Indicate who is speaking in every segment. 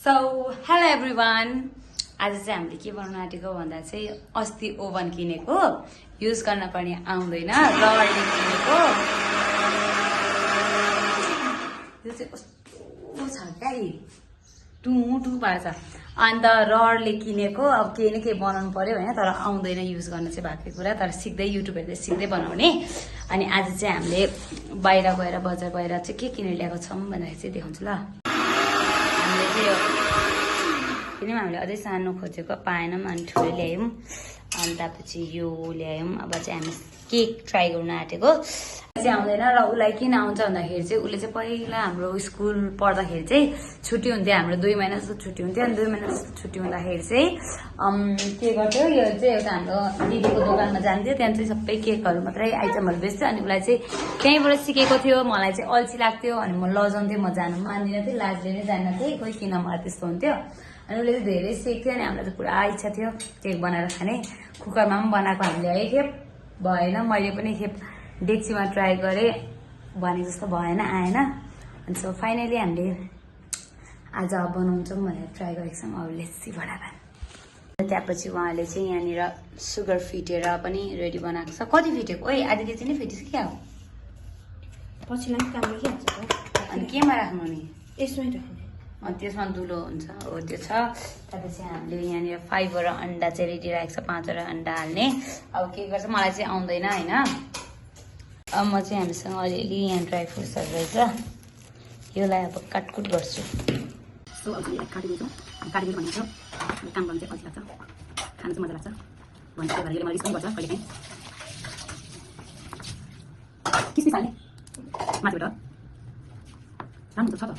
Speaker 1: So hello everyone, आज चाहिँ हामीले के बनाउन आँटेको भन्दा चाहिँ अस्ति ओभन किनेको, युज गर्न पर्ने आउँदैन, रडले किनेको। यो चाहिँ कस्तो छ क्या, टु पार्छ। अन्त रडले किनेको, अब केही न केही बनाउनु पर्यो होइन, तर आउँदैन युज गर्न चाहिँ भएकै कुरा, तर सिक्दै युट्युब हेर्दै सिक्दै बनाउने। अनि आज चाहिँ हामीले बाहिर गएर बजार गएर चाहिँ के किनेर ल्याएको छौँ भन्दाखेरि चाहिँ देखाउँछु ल। हामीले चाहिँ किनभने हामीले अझै सानो खोजेको पाएनौँ, अनि ठुलो ल्यायौँ। अनि त्यसपछि यो ल्यायौँ। अब चाहिँ हामी केक ट्राई गर्न आँटेको चाहिँ आउँदैन। र उसलाई किन आउँछ भन्दाखेरि चाहिँ उसले चाहिँ पहिला हाम्रो स्कुल पढ्दाखेरि चाहिँ छुट्टी हुन्थ्यो, हाम्रो 2 महिना जस्तो छुट्टी हुन्थ्यो। अनि 2 महिना जस्तो छुट्टी हुँदाखेरि चाहिँ के गर्थ्यो, यो चाहिँ एउटा हाम्रो दिदीको दोकानमा जान्थ्यो, त्यहाँ चाहिँ सबै केकहरू मात्रै आइटमहरू बेच्थ्यो। अनि उसलाई चाहिँ त्यहीँबाट सिकेको थियो। मलाई चाहिँ अल्छी लाग्थ्यो, अनि म लजाउँथेँ, म जानु मान्दिनँ थिएँ, लाजले नै जान्नथेँ, खोइ किन मलाई त्यस्तो हुन्थ्यो। अनि उसले चाहिँ धेरै सिक्थ्यो, अनि हामीलाई चाहिँ पुरा इच्छा थियो केक बनाएर खाने। कुकरमा पनि बनाएको हामीले एकखेप भएन, मैले पनि एकखेप डेक्चीमा ट्राई गरेँ, भनेको जस्तो भएन, आएन। अनि सो फाइनली हामीले आज बनाउँछौँ भनेर ट्राई गरेको छौँ। अब लेट्स सी व्हाट ह्यापन। त्यसपछि उहाँले चाहिँ यहाँनिर सुगर फिटेर पनि रेडी बनाएको छ। कति फिटेको? ओइ आधी केजी नै फिटिस् क्या हो?
Speaker 2: पछिलाई काम देखिहाल्छ त।
Speaker 1: अनि केमा राख्नु नि?
Speaker 2: यसमै राख्नु।
Speaker 1: अनि त्यसमा दुलो हुन्छ, हो त्यो छ। त्यसपछि हामीले यहाँनिर 5 वटा अन्डा चाहिँ रेडी राखेको छ, 5 वटा अन्डा हाल्ने। अब के गर्छ, मलाई चाहिँ आउँदैन होइन। अब म चाहिँ हामीसँग अलिअलि यहाँ ड्राई फ्रुट्सहरू रहेछ, योलाई अब काटकुट गर्छु। सो अब यसलाई काटिदिन्छौँ। काटिदिनु भनेको काम गर्नु चाहिँ अल्छी लाग्छ, खानु चाहिँ मजा लाग्छ भन्छ, त्यही भएर मलाई रिस पनि गर्छ कहिले काहीँ। किसमिस हाल्ने माथिबाट राम्रो छ त।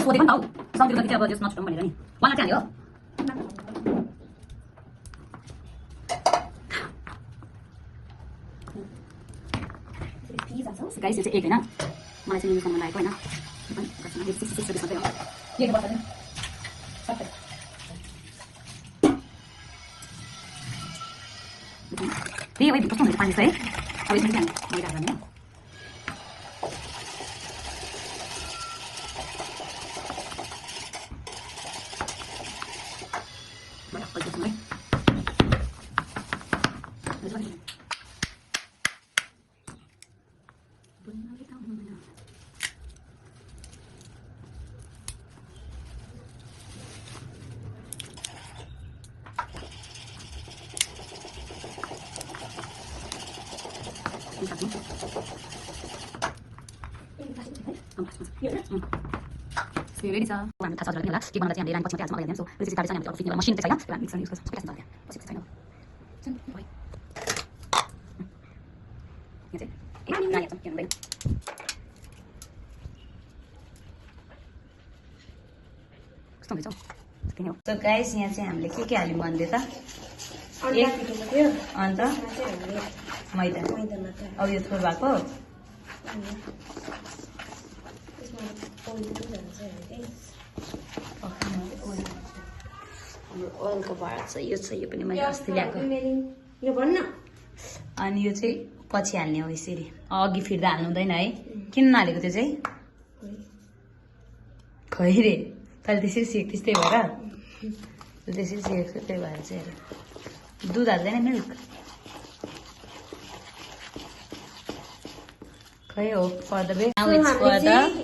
Speaker 1: सोधेको नि त हौ, सम्झेको जति चाहिँ अब जस नछुटाउँ भनेर नि वाला चाहिँ हाल्यो। गाइस यो चाहिँ एक होइन, मलाई चाहिँ युज गर्न लागेको होइन, त्यही हो कस्तो हुन्छ पानी चाहिँ है। अब यसमा चाहिँ हामी मैदा हाल्ने। रेडी छ। हामी थाहा छ होला के बनाउँदा चाहिँ हामीले लाइन पछि मात्रै हाल्छौँ, अगाडि सो रेसिपी कार्ड चाहिँ हामीले फिट्ने मसिन चाहिँ छैन, त्यो हामी मिक्सर युज गर्छौँ, सबै छैन त्यहाँ पछि छैन। यो चाहिँ एक रानी हाल्छौँ, के हुँदैन। कस्तो हुन्छ किन हो। सो गाइस यहाँ चाहिँ हामीले के हाल्यौँ भन्दै त,
Speaker 2: अन्डा फिटेको थियो,
Speaker 1: अन्त मैदा
Speaker 2: मात्रै।
Speaker 1: अब यो थोर भएको ओइलको भाँडा छ, यो छ, यो पनि मैले अस्ति ल्याएको।
Speaker 2: यो भन्न।
Speaker 1: अनि यो चाहिँ पछि हाल्ने हो यसरी, अघि फिर्दा हाल्नु हुँदैन है। किन नहालेको त्यो चाहिँ? खै रे, तैँले त्यसरी सिकेको त्यस्तै भएर त्यसरी सिकेको त्यही भएर चाहिँ दुध हाल्दैन, मिल्क खै हो फर द वे।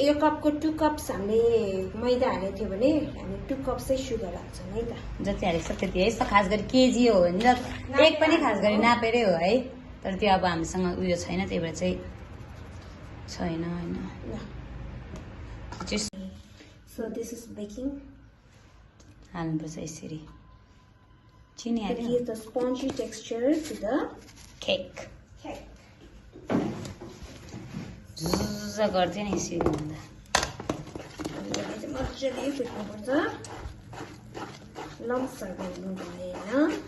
Speaker 2: यो कपको 2 कप्स हामीले मैदा हालेको थियो भने हामी 2 कप चाहिँ सुगर हाल्छौँ है त।
Speaker 1: जति हालेको छ त्यति है। यस्तो खास गरी केजी हो भने त एक पनि खास गरी नापेरै हो है, तर त्यो अब हामीसँग उयो छैन, त्यही भएर चाहिँ छैन होइन।
Speaker 2: So this is baking.
Speaker 1: हाल्नुपर्छ यसरी, चिनी हाल्यो।
Speaker 2: Give the spongy texture to the
Speaker 1: cake.
Speaker 2: झुझ
Speaker 1: गर्थ्यो नि यसरी हुँदा।
Speaker 2: मजाले फिट्नुपर्छ, लम्प्सहरू हुनु भएन।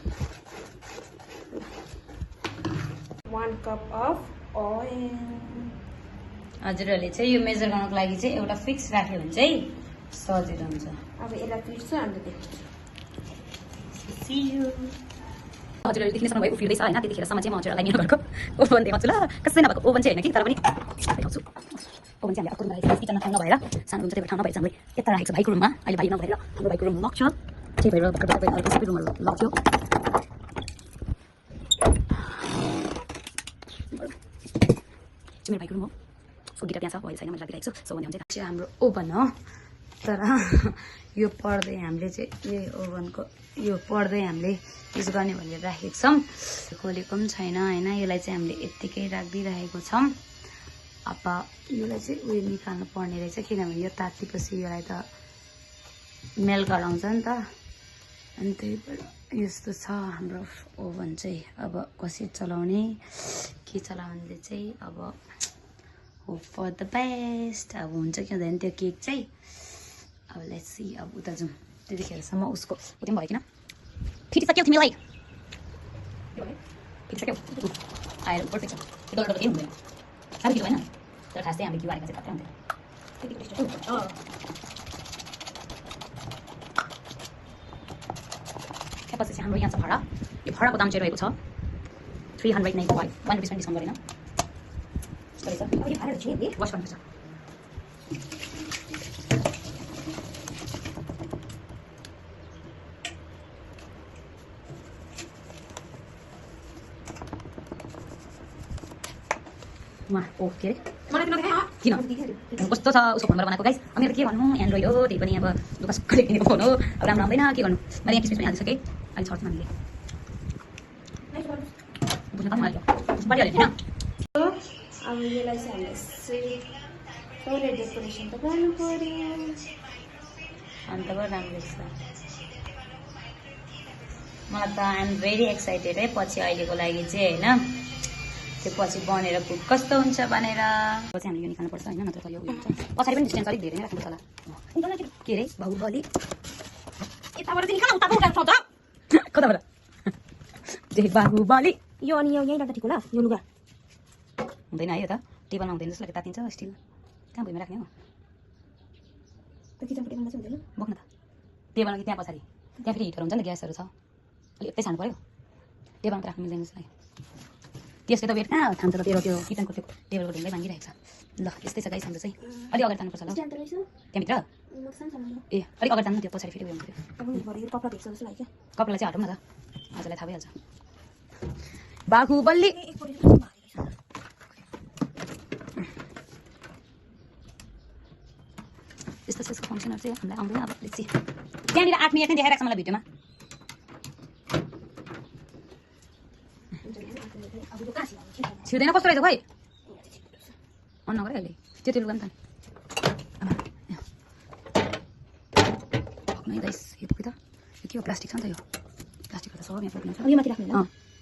Speaker 2: Cup of oil.
Speaker 1: हजुरहरूले चाहिँ यो मेजर गर्नको लागि चाहिँ एउटा फिक्स राख्यो भने चाहिँ सजिलो हुन्छ।
Speaker 2: अब यसलाई फिर्छु अन्त
Speaker 1: हजुरहरूले देख्न सक्नुभयो उफ्रिँदैछ होइन, त्यतिखेरसम्म चाहिँ म हजुरहरूलाई मेरो घरको ओभन देखाउँछु ल। कसै नभएको ओभन चाहिँ होइन कि, तर पनि देखाउँछु। ओभन चाहिँ हामीले अर्को रुममा राखेको छ, किचनमा ठाउँ नभएर सानो रुम चाहिँ ठाउँ नभएर हामीले यता राखेको छ भाइको रुममा। अहिले भाइ नभएर हाम्रो भाइको रुम लक छ, त्यही भएर अर्को सबै रुमहरू लक थियो। मेरो भाइको रुम हो, उसको गिटार त्यहाँ छ, अहिले छैन, मैले राखिरहेको छु। सो भने चाहिँ हाम्रो ओभन हो, तर यो पढ्दै हामीले चाहिँ यही ओभनको यो पढ्दै हामीले युज गर्ने भनेर राखेको छौँ। खोलेको पनि छैन होइन, यसलाई चाहिँ हामीले यत्तिकै राखिदिइरहेको छौँ। अब यसलाई चाहिँ उयो निकाल्नु पर्ने रहेछ, किनभने यो तातिपछि यसलाई त मेल गराउँछ नि त, अनि त्यही भएर यस्तो छ हाम्रो ओभन चाहिँ। अब कसरी चलाउने के चलाउने चाहिँ अब होप फर द बेस्ट। अब हुन्छ कि हुँदैन त्यो केक चाहिँ, अब लेट्स सी। अब उता जाउँ, त्यतिखेरसम्म उसको उता पनि भयो किन फिटिसक्यो तिमीलाई, फिटिसक्यो आएर पर्फेक्ट छ। त्यो डर केही हुँदैन, साह्रो छिटो होइन, तर खास चाहिँ हामीले के गरेको चाहिँ कतै हुँदैन। त्यसपछि चाहिँ हाम्रो यहाँ छ भाडा। यो भाडाको दाम चाहिँ रहेको छ 395, 1 रुपिस पनि डिस्काउन्ट गरेन। वास गर्नुपर्छ। ओके किन कस्तो छ उसको फोनबाट बनाएको गाइस। अब मेरो के भन्नु, एन्ड्रोइड हो, त्यही पनि अब दुःख सुखले किनेको फोन हो, अब राम्रो आउँदैन के गर्नु। मैले यहाँ किसमिस पनि हालिसकेँ, अहिले छर्चमा हामीले बुझ्नु त मलाई बढिहाल्यो होइन।
Speaker 2: अब यसलाई चाहिँ हामीले यसरी थोरै डेकोरेसन त गर्नु पर्यो,
Speaker 1: अन्त पो राम्रो छ। मलाई त आइएम भेरी एक्साइटेड है पछि अहिलेको लागि चाहिँ होइन, त्यो पछि बनेर कस्तो हुन्छ भनेर। पछि हामीले यो निकाल्नुपर्छ होइन, नत्र त यो हुन्छ। पछाडि पनि डिस्टेन्स अलिक धेरै नै राख्नुपर्छ होला। के अरे बाहुबली यताबाट चाहिँ निकाल, उताको उठाउँछ त कताबाट जय बाहुबली।
Speaker 2: यो अनि यो यहीँ राख्दा ठिक होला। यो लुगा
Speaker 1: हुँदैन है, यो त टेबलमा हुँदैन जस्तो लाग्यो, तातिन्छ स्टिल। कहाँ भुइँमा राख्ने हो,
Speaker 2: त्यो किचनको टेबलमा चाहिँ हुँदैन।
Speaker 1: बोक्न त टेबलमा कि त्यहाँ पछाडि, त्यहाँ फेरि हिटहरू हुन्छ नि, ग्यासहरू छ, अलिक यतै छान्नु पऱ्यो। टेबलमा त राख्नु मिल्दैन जस्तो लाग्यो। त्यसले त वेट कहाँ थाम्छ त, तेरो त्यो किचनको त्यो टेबलको ढुङ्गै भाँगिरहेको छ। ल यस्तै छ गाइस हाम्रो चाहिँ। अलिक अगाडि तान्नुपर्छ ल त्यहाँभित्र। ए अलिक अगाडि तान्नु, त्यो पछाडि फेरि उयो हुन्छ। कपडालाई चाहिँ हटाउँ न त, हजुरलाई थाहा भइहाल्छ। बाहुबली यस्तो यसको फङ्सनहरू चाहिँ हामीलाई आउँदैन। अब लेट्स त्यहाँनिर 8 मिनट नै देखाइरहेको छ मलाई भिडियोमा। छिर्दैन कस्तो रहेछ खोइ, अन नगरे अहिले त्यो लुगा नि त नै गाइस। यो पुग्यो त, यो के हो प्लास्टिक छ नि त, यो प्लास्टिक त सब यहाँ पुग्नु छ।
Speaker 2: यो माथि राख्नु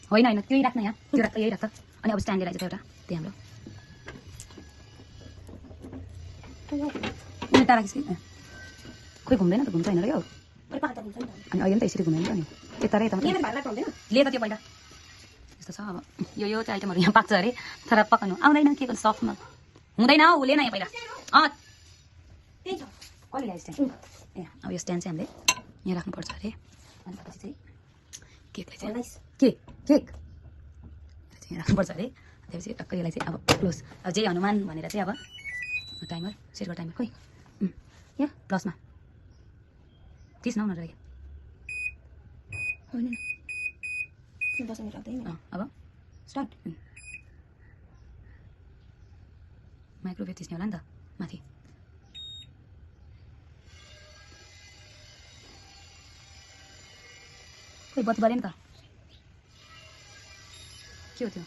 Speaker 1: होइन होइन त्यही राख्न यहाँ, त्यो राख्दा यही राख्छ। अनि अब स्ट्यान्ड लिएर आइज त एउटा त्यही हाम्रो उता राखेछ कि खोइ घुम्दैन त, घुम्छ होइन र यो। अनि अहिले नि त यसरी घुमेन त नि, यता र यता ले त त्यो पहिला यस्तो छ। अब यो चाहिँ आइटमहरू यहाँ पाक्छ अरे, तर पकाउनु आउँदैन, के गर्नु सफ्टमा हुँदैन हौ, ले न यहाँ पहिला। कसले ल्यायो स्ट्यान्ड? ए अब यो स्ट्यान्ड चाहिँ हामीले यहाँ राख्नुपर्छ अरे। अनि पछि चाहिँ केकलाई चाहिँ केक यहाँ राख्नुपर्छ अरे। त्यसपछि टक्कै यसलाई चाहिँ अब क्लोज, अब जय हनुमान भनेर चाहिँ अब टाइमर सेट गर, टाइमर खोइ यहाँ प्लसमा 30 न उनीहरू अब स्टार्ट। माइक्रोवेभ थिच्ने होला नि त माथि। खोइ बत्ती बल्यो नि त, के हो त्यो?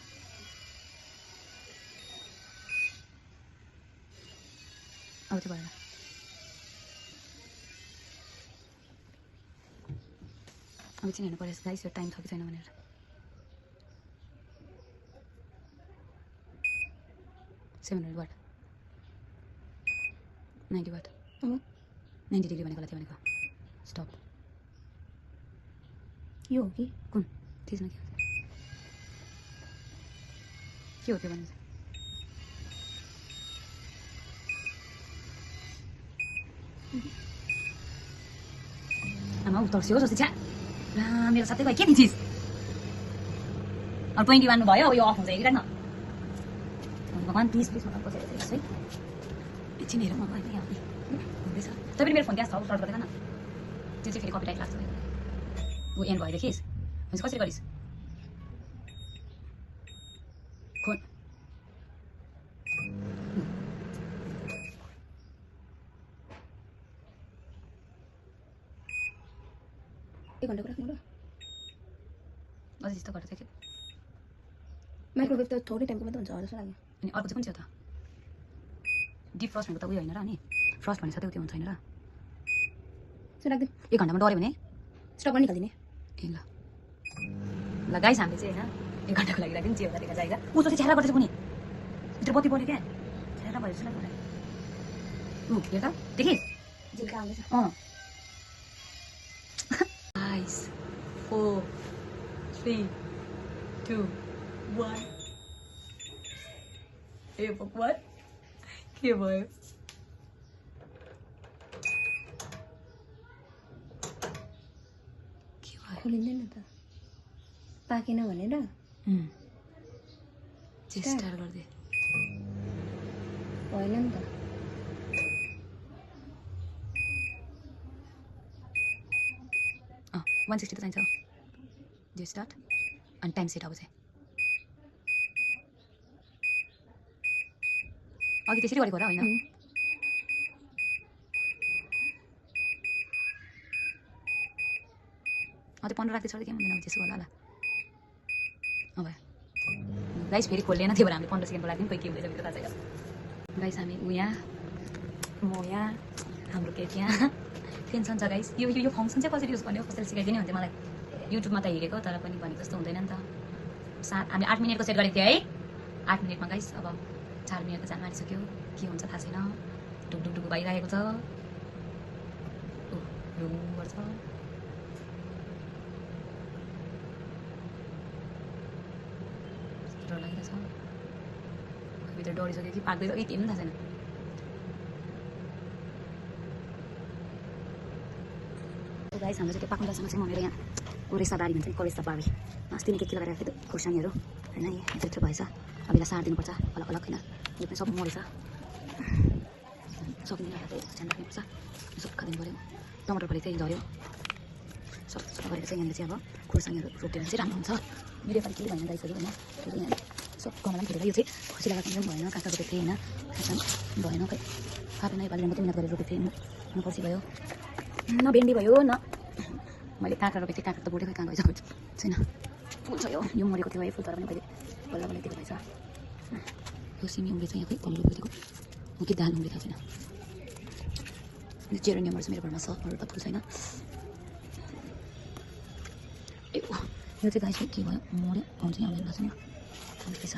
Speaker 1: अब चाहिँ भएन, अब चाहिँ हेर्नु पऱ्यो गाइस यो टाइम छ कि छैन भनेर। $700 $90 90 डिग्री भनेको थियो भनेको। स्टप
Speaker 2: यो हो कि
Speaker 1: कुन थिच्न के के हो त्यो भने आमा उतर्स्यो जस्तो छ्या ला मेरो साथै भाइ के दिन्छिस् अब 21 भयो यो अफ हुन्छ हेरिरहेन भगवान् प्लिज प्लिज मलाई बसेर चाहिँ है एकछिन हेरौँ अब होइन यहाँ हुँदैछ तै पनि मेरो फोन त्यहाँ छ सर्च गर्दैन न त्यो चाहिँ फेरि कपिराइट लाग्छ ऊ एन्ड भयो देखिस् हुन्छ कसरी गरिस् खोल
Speaker 2: एक घन्टाको राख्नु ल
Speaker 1: अझै त्यस्तो गरेर चाहिँ
Speaker 2: माइक्रोवेभ त थोरै टाइमको मात्रै हुन्छ जस्तो लाग्यो
Speaker 1: अनि अर्को चाहिँ कुन चाहिँ हो त डिप फ्रस्ट भनेको त उयो होइन र अनि फ्रस्ट भनेको त त्यो हुन्छ होइन र
Speaker 2: राख्दैन
Speaker 1: 1 घन्टामा डऱ्यो भने
Speaker 2: स्टप पनि निकालिदिने
Speaker 1: ए ल गाइस हामीले चाहिँ होइन 1 घन्टाको लागि राख्दिउँ जे होला देखा जाएगा उसो चाहिँ छ्यारा गर्दैछ कुनै भित्र बत्ती बढ्यो क्या छ्यारा भयो जस्तो लाग्यो हेर त देखिस्
Speaker 2: झिल्का आउँदैछ
Speaker 1: Guys, 4, 3, 2, 1. ए भगवान् के भयो
Speaker 2: खोलिँदैन त पाकेन भनेर
Speaker 1: चेष्टा गर्दै
Speaker 2: भएन नि त
Speaker 1: 160 त चाहिन्छ जे स्टार्ट अनि टाइम सेट अब चाहिँ अघि त्यसरी गरेको होला होइन अझै 15 राख्दै छोड्दै के हुँदैन त्यसो होला ल अब गाइस फेरि खोल्दैन थियो भने हामीले 15 सेकेन्डको लागि पनि के हुँदैछ भित्र थाहा छैन गाइस हामी ऊ यहाँ म यहाँ हाम्रो केक यहाँ टेन्सन छ गाइस यो फङ्सन चाहिँ कसरी युज गर्ने हो कसरी सिकाइदिने भन्थ्यो मलाई युट्युबमा त हेरेको तर पनि भनेको जस्तो हुँदैन नि त हामीले 8 मिनटको सेट गरेको थियो है 8 मिनटमा गाइस अब 4 मिनटको जान मारिसक्यो के हुन्छ थाहा छैन ढुकढुक भइरहेको छ गर्छ डर लागिरहेछ भित्र डरिसक्यो कि पाक्दैछ कि केही पनि थाहा छैन गाइस हाम्रो चाहिँ त्यो पाक्नुसँग चाहिँ म मेरो यहाँ कोरेसा बारी भन्छ नि कोरेसा बारी अस्ति नै के लगाइरहेको थियो खोर्सानीहरू होइन यत्रो भएछ अब यसलाई सारिदिनुपर्छ अलग अलग होइन यो पनि सब मरेछ सकिँदैन ध्यान राख्नुपर्छ सुक्खा दिनु पऱ्यो टमाटर फले चाहिँ झऱ्यो सबै गरेर चाहिँ यहाँनिर चाहिँ अब खोर्सानीहरू रोप्यो भने चाहिँ राम्रो हुन्छ मेरो पालि के भएन गाइसहरू होइन सब कमला पनि फेरेर यो चाहिँ खुसी लगाएको भएन काँचा रोपेको थिएँ होइन काँचा भएन खै फापेन योपालि मात्रै मिहिनेत गरेर रोपेको थिएँ न पर्सि भयो न भेन्डी भयो न मैले काँक्रा रोपेको थिएँ काँक्रा त बोटेको कहाँ गएछ छैन फुल छ यो मरेको थियो है फुल तर पनि मैले बल्ल बल्ल दिएको भएछ यो सिमी उम्रेछ यहाँ खोइ तल रोपेको हो कि दाल उम्रेको छैन जेरोनियमहरू चाहिँ मेरो घरमा छ अरू त फुल छैन यो चाहिँ गाइस के भयो मऱ्यो आउँछ यहाँ आउँदैन छैन छ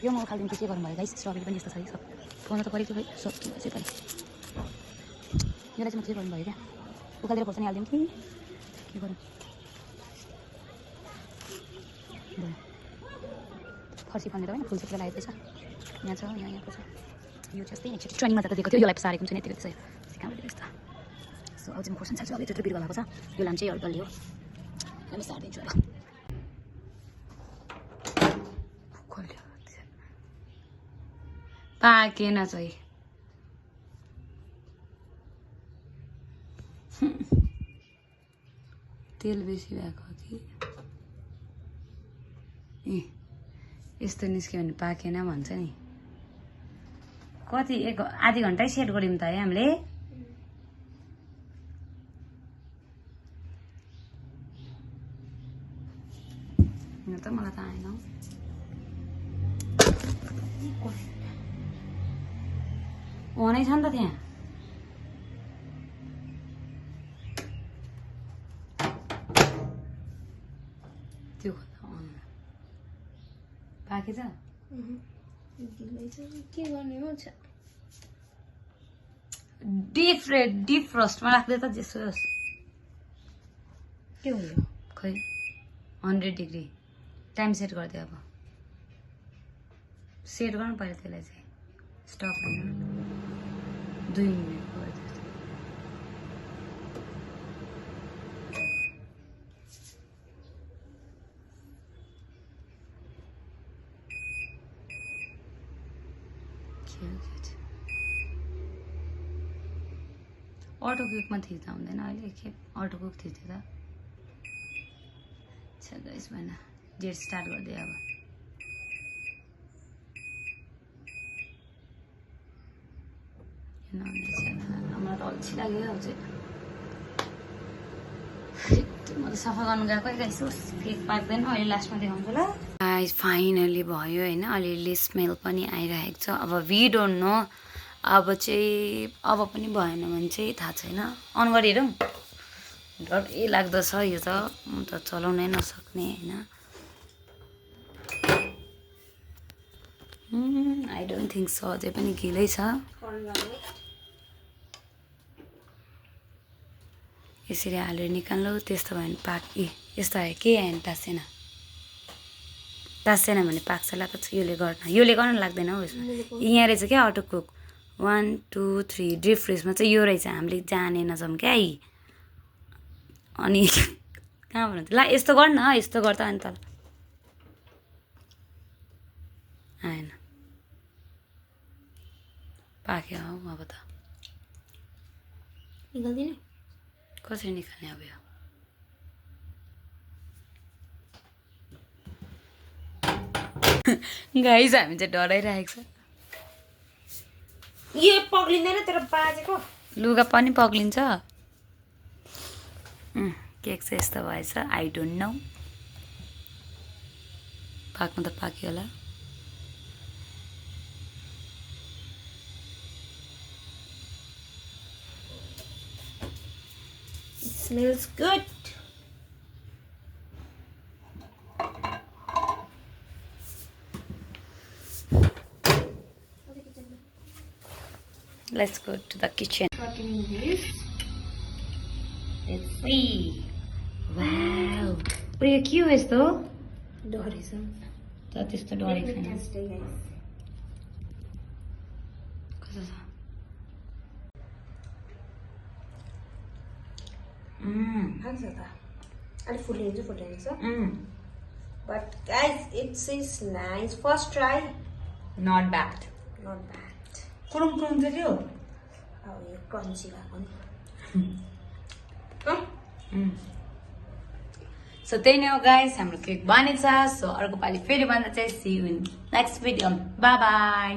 Speaker 1: यो म उखालिदिनु के गर्नु भयो गाइस स्ट्रबेरी पनि यस्तो छ सब पाउनु त परेको थियो खै सब के भएछ पाइ यसलाई चाहिँ म के गर्नुभयो क्या उखालेर खोर्सानी हालिदिउँ कि के गरौँ भयो फर्सी फल्नेर होइन फुल सेकेर लागेको छ यहाँ छ यहाँको छ यो चाहिँ यस्तै एकचोटि ट्रेनिङमा त दिएको थियो यसलाई सारेको हुन्छ नि यतिको चाहिँ कहाँबाट यस्तो सो अब चाहिँ म खोर्सानी साल्छु अब यत्रो बिरुवा भएको छ यो लाम चाहिँ डल्यो हामी सारिदिन्छु अब पाकेन चाहिँ तेल बेसी भएको कि ए यस्तो निस्क्यो भने पाकेन भन्छ नि कति आधी घन्टै सेट गऱ्यौँ त है हामीले त मलाई त आएन वनै छ नि त त्यहाँ त्यो पाकेछ
Speaker 2: के गर्ने हो
Speaker 1: डिप फ्रस्टमा राख्दै त जेसो
Speaker 2: के हुने
Speaker 1: खै 100 डिग्री टाइम सेट गरिदियो अब सेट गर्नु पऱ्यो त्यसलाई चाहिँ स्टप होइन 2 मिनट भयो अटो क्विकमा थिच्दा हुँदैन अहिले एकखेप अटो क्विक थिच्यो त अच्छा गाइस भएन डेट स्टार्ट गरिदिएँ अब मलाई त अल्छी लाग्यो अब चाहिँ म त सफा गर्नु गएको गाइस केक पाक्दैन अहिले लास्टमा देखाउँछु ल गाइस फाइनली भयो होइन अलिअलि स्मेल पनि आइरहेको छ अब वी डोन्ट नो अब पनि भएन भने चाहिँ थाहा छैन अन गरिहेरौँ डर लाग्दो छ यो त म त चलाउनै नसक्ने होइन आई डोन्ट थिङ्क सो अझै पनि गिलै छ यसरी हालेर निकाल्नु त्यस्तो भयो भने यस्तो आयो के आयो भने टाँसेन भने पाक्छ लाग्छ योले गर्न लाग्दैन हौ यसमा यहाँ रहेछ क्या अटो कुक 1 2 3 डिप फ्रिजमा चाहिँ यो रहेछ हामीले जानेनछौँ क्या अनि कहाँ भन्नु ल यस्तो गर न यस्तो गर्दा अनि त आएन पाक्यो हौ अब त
Speaker 2: निकाल्दिनँ
Speaker 1: कसरी निकाल्ने अब यो गाइस हामी चाहिँ डराइरहेको छ
Speaker 2: यो पग्लिँदैन तर बाजेको
Speaker 1: लुगा पनि पग्लिन्छ केक चाहिँ यस्तो भएछ आई डोन्ट नो पाक्नु त पाक्यो होला
Speaker 2: smells good
Speaker 1: let's go to the kitchen
Speaker 2: cutting this
Speaker 1: let's see wow यो के हो यस्तो
Speaker 2: डरेछ
Speaker 1: त त्यस्तो डरेको छैन
Speaker 2: टेस्ट गाइस
Speaker 1: कस्तो छ
Speaker 2: खान्छ त अलि फुलिन्छ but guys it is nice first try
Speaker 1: not bad Kurum छ त्यो
Speaker 2: अब यो क्रन्ची भएको नि
Speaker 1: सो त्यही नै हो गाइस हाम्रो केक बनेछ सो अर्को पालि फेरि भन्दा चाहिँ see you in next video bye by